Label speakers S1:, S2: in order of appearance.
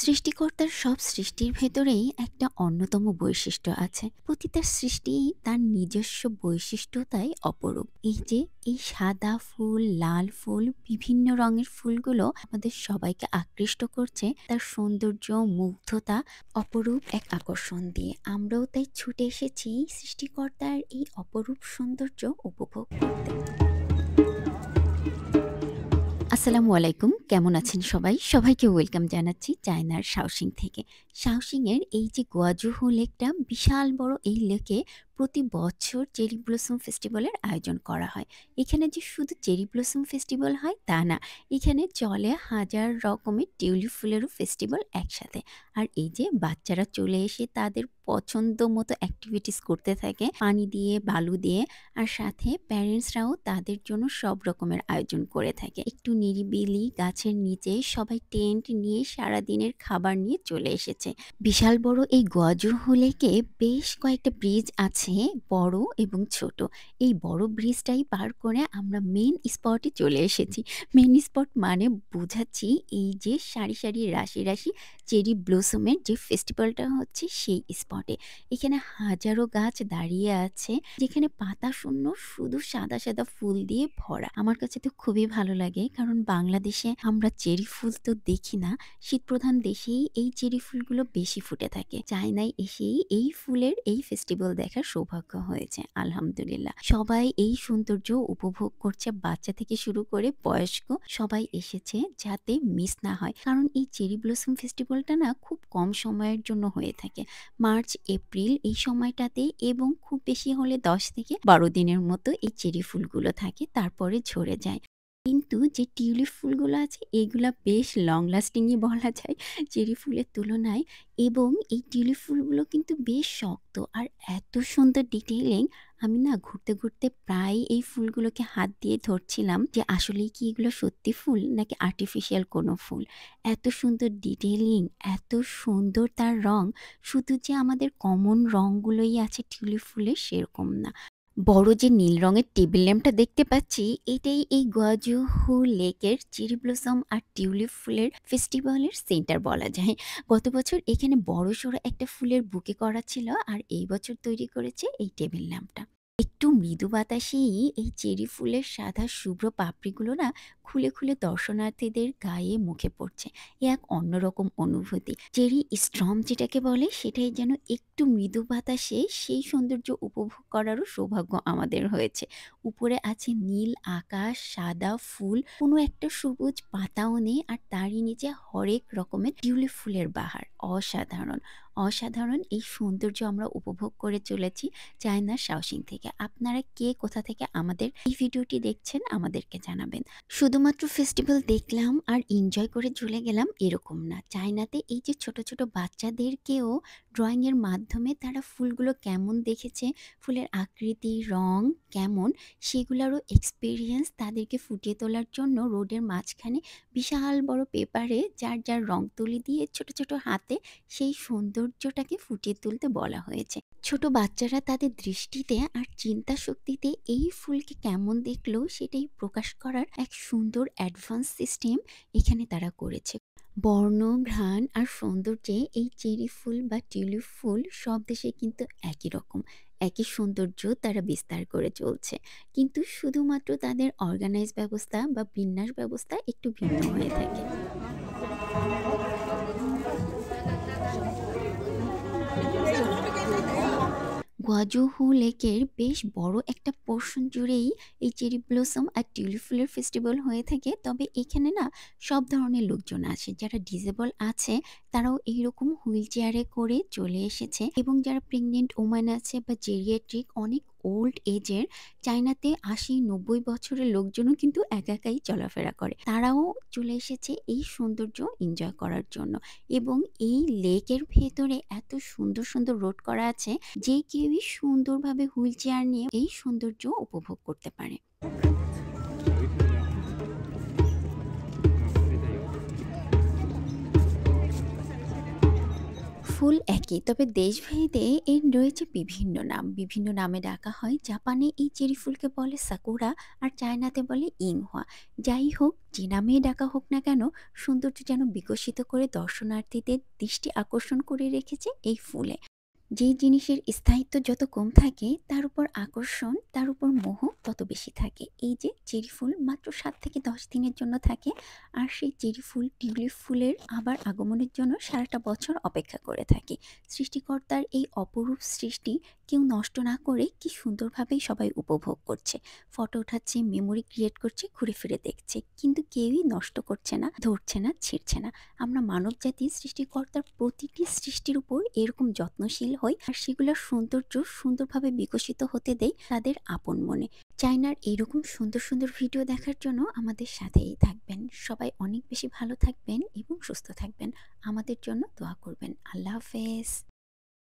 S1: সৃষ্টিকর্তার সব সৃষ্টির ভেতরেই একটা অন্যতম বৈশিষ্ট্য আছে। প্রতিটা সৃষ্টিই তার নিজস্ব বৈশিষ্ট্যতায় অপরূপ। এই যে এই সাদা ফুল, লাল ফুল, বিভিন্ন রঙের ফুলগুলো আমাদের সবাইকে আকৃষ্ট করছে তার সৌন্দর্য, মুগ্ধতা, অপরূপ এক আকর্ষণ দিয়ে। আমরাও তাই ছুটে এসেছি সৃষ্টিকর্তার এই অপরূপ সৌন্দর্য উপভোগ করতে। আসসালামু আলাইকুম। কেমন আছেন সবাই? সবাইকে ওয়েলকাম জানাচ্ছি চায়নার শাওশিং থেকে। শাওশিংয়ের এই যে গোয়াজুহু লেকটা বিশাল বড় এই লেকে প্রতি বছর চেরি ব্লসম ফেস্টিভ্যালের আয়োজন করা হয়। এখানে যে শুধু চেরি ব্লসম ফেস্টিভ্যাল হয় তা না। এখানে চলে হাজার রকমের টিউলিপ ফুলেরও ফেস্টিভ্যাল একসাথে। আর এই যে বাচ্চারা চলে এসে তাদের পছন্দ মতো অ্যাক্টিভিটিস করতে থাকে পানি দিয়ে, বালু দিয়ে। আর সাথে প্যারেন্টসরাও তাদের জন্য সব রকমের আয়োজন করে থাকে। একটু নিরিবিলি গাছের নিচে সবাই টেন্ট নিয়ে সারাদিনের খাবার নিয়ে চলে এসেছে। বিশাল বড় এই গোয়াজুহু লেকে বেশ কয়েকটা ব্রিজ আছে, বড় এবং ছোট। এই বড় ব্রিজটাই পার করে আমরা মেইন স্পটে চলে এসেছি। মেইন স্পট মানে বোঝাচ্ছি এই যে সারি সারি রাশি রাশি চেরি ব্লসমের যে ফেস্টিভ্যালটা হচ্ছে সেই স্পটে। এখানে হাজারো গাছ দাঁড়িয়ে আছে যেখানে পাতা শূন্য, শুধু সাদা সাদা ফুল দিয়ে ভরা। আমার কাছে তো খুবই ভালো লাগে, কারণ বাংলাদেশে আমরা চেরি ফুল তো দেখি না। শীতপ্রধান দেশেই এই চেরি ফুলগুলো বেশি ফুটে থাকে। চায়নায় এসেই এই ফুলের এই ফেস্টিভ্যাল দেখার সৌভাগ্য হয়েছে, আলহামদুলিল্লাহ। সবাই এই সৌন্দর্য উপভোগ করছে, বাচ্চা থেকে শুরু করে বয়স্ক সবাই এসেছে যাতে মিস না হয়। কারণ এই চেরি ব্লসম ফেস্টিভ্যালটা না খুব কম সময়ের জন্য হয়ে থাকে, মার্চ এপ্রিল এই সময়টাতে, এবং খুব বেশি হলে 10 থেকে 12 দিনের মতো এই চেরি ফুলগুলো থাকে, তারপরে ঝরে যায়। কিন্তু যে টিউলিপ ফুলগুলো আছে এগুলা বেশ লং লাস্টিংই বলা যায় চেরি ফুলের তুলনায়। এবং এই টিউলিপ ফুলগুলো কিন্তু বেশ শক্ত আর এত সুন্দর ডিটেইলিং। আমি না ঘুরতে ঘুরতে প্রায় এই ফুলগুলোকে হাত দিয়ে ধরছিলাম যে আসলেই কি এগুলো সত্যি ফুল নাকি আর্টিফিশিয়াল কোনো ফুল। এত সুন্দর ডিটেইলিং, এত সুন্দর তার রং। শুধু যে আমাদের কমন রংগুলোই আছে টিউলিপ ফুলের সেরকম না। বড় যে নীল রঙের টেবিল ল্যাম্পটা দেখতে পাচ্ছি এটাই এই গোয়াজুহু লেকের চেরি ব্লসম আর টিউলিপ ফুলের ফেস্টিভ্যালের সেন্টার বলা যায়। গত বছর এখানে বড়সড় একটা ফুলের বুকে করা ছিল, আর এই বছর তৈরি করেছে এই টেবিল ল্যাম্পটা। একটু মৃদু বাতাসেই এই চেরি ফুলের সাদা শুভ্র পাপড়িগুলো না খুলে খুলে দর্শনার্থীদের গায়ে মুখে পড়ছে। এ এক অন্যরকম অনুভূতি। চেরি স্ট্রম যেটাকে বলে সেটাই যেন একটু মৃদু বাতাসে সেই সৌন্দর্য উপভোগ করারও সৌভাগ্য আমাদের হয়েছে। উপরে আছে নীল আকাশ, সাদা ফুল, কোনো একটা সবুজ পাতাও নেই, আর তারই নিচে হরেক রকমের টিউলিপ ফুলের বাহার। অসাধারণ অসাধারণ এই সৌন্দর্য আমরা উপভোগ করে চলেছি চায়নার শাওশিং থেকে। আপনারা কে কোথা থেকে আমাদের এই ভিডিওটি দেখছেন আমাদেরকে জানাবেন। শুধুমাত্র ফেস্টিভ্যাল দেখলাম আর এনজয় করে চলে গেলাম এরকম না। চায়নাতে এই যে ছোট ছোট বাচ্চাদেরকেও ড্রয়িং এর মাধ্যমে তারা ফুলগুলো কেমন দেখেছে, ফুলের আকৃতি, রং কেমন, সেগুলোরও এক্সপিরিয়েন্স তাদেরকে ফুটিয়ে তোলার জন্য রোডের মাঝখানে বিশাল বড় পেপারে যার যার রং তুলি দিয়ে ছোট ছোট হাতে সেই সৌন্দর্যটাকে ফুটিয়ে তুলতে বলা হয়েছে। ছোট বাচ্চারা তাদের দৃষ্টিতে আর চিন্তা শক্তিতে এই ফুলকে কেমন দেখলো সেটাই প্রকাশ করার এক সুন্দর অ্যাডভান্স সিস্টেম এখানে তারা করেছে। বর্ণ, ঘ্রাণ আর সৌন্দর্যে এই চেরি ফুল বা টিউলিপ ফুল সব দেশে কিন্তু একই রকম, একই সৌন্দর্য তারা বিস্তার করে চলছে। কিন্তু শুধুমাত্র তাদের অর্গানাইজ ব্যবস্থা বা বিন্যাস ব্যবস্থা একটু ভিন্ন হয়ে থাকে। গোয়াজুহু লেকের বেশ বড় একটা পোর্শন জুড়েই এই চেরি ব্লসম আর টিউলিপ ফুলের ফেস্টিভ্যাল হয়ে থাকে। তবে এখানে না সব ধরনের লোকজন আসে, যারা ডিসেবল আছে তারাও এইরকম হুইল চেয়ারে করে চলে এসেছে, এবং যারা প্রেগনেন্ট ওম্যান আছে বা জেরিয়াট্রিক অনেক ওল্ড এজের, চায়নাতে ৮০-৯০ বছরের লোকজনও কিন্তু একা একাই চলাফেরা করে, তারাও চলে এসেছে এই সৌন্দর্য এনজয় করার জন্য। এবং এই লেকের ভেতরে এত সুন্দর সুন্দর রোড করা আছে যে কেউই সুন্দরভাবে হুইল চেয়ার নিয়ে এই সৌন্দর্য উপভোগ করতে পারে। ফুল একই, তবে দেশভেদে এর রয়েছে বিভিন্ন নাম। বিভিন্ন নামে ডাকা হয়। জাপানে এই চেরি ফুলকে বলে সাকুরা, আর চায়নাতে বলে ইংহুয়া। যাই হোক, যে নামেই ডাকা হোক না কেন, সৌন্দর্য যেন বিকশিত করে দর্শনার্থীদের দৃষ্টি আকর্ষণ করে রেখেছে এই ফুলে। যেই জিনিসের স্থায়িত্ব যত কম থাকে তার উপর আকর্ষণ, তার উপর মোহ তত বেশি থাকে। এই যে চেরি ফুল মাত্র ৭ থেকে ১০ দিনের জন্য থাকে, আর সেই চেরি ফুল টিউলিপ ফুলের আবার আগমনের জন্য সারাটা বছর অপেক্ষা করে থাকে। সৃষ্টিকর্তার এই অপরূপ সৃষ্টি কেউ নষ্ট না করে কি সুন্দরভাবেই সবাই উপভোগ করছে। ফটো ওঠাচ্ছে, মেমোরি ক্রিয়েট করছে, ঘুরে ফিরে দেখছে। কিন্তু কেউই নষ্ট করছে না, ধরছে না, ছিঁড়ছে না। আমরা মানবজাতি সৃষ্টিকর্তার প্রতিটি সৃষ্টির উপর এরকম যত্নশীল হই, আর সেগুলোর সৌন্দর্য সুন্দরভাবে বিকশিত হতে দেই তাদের আপন মনে। চায়নার এইরকম সুন্দর সুন্দর ভিডিও দেখার জন্য আমাদের সাথেই থাকবেন। সবাই অনেক বেশি ভালো থাকবেন এবং সুস্থ থাকবেন। আমাদের জন্য দোয়া করবেন। আল্লাহ হাফেজ।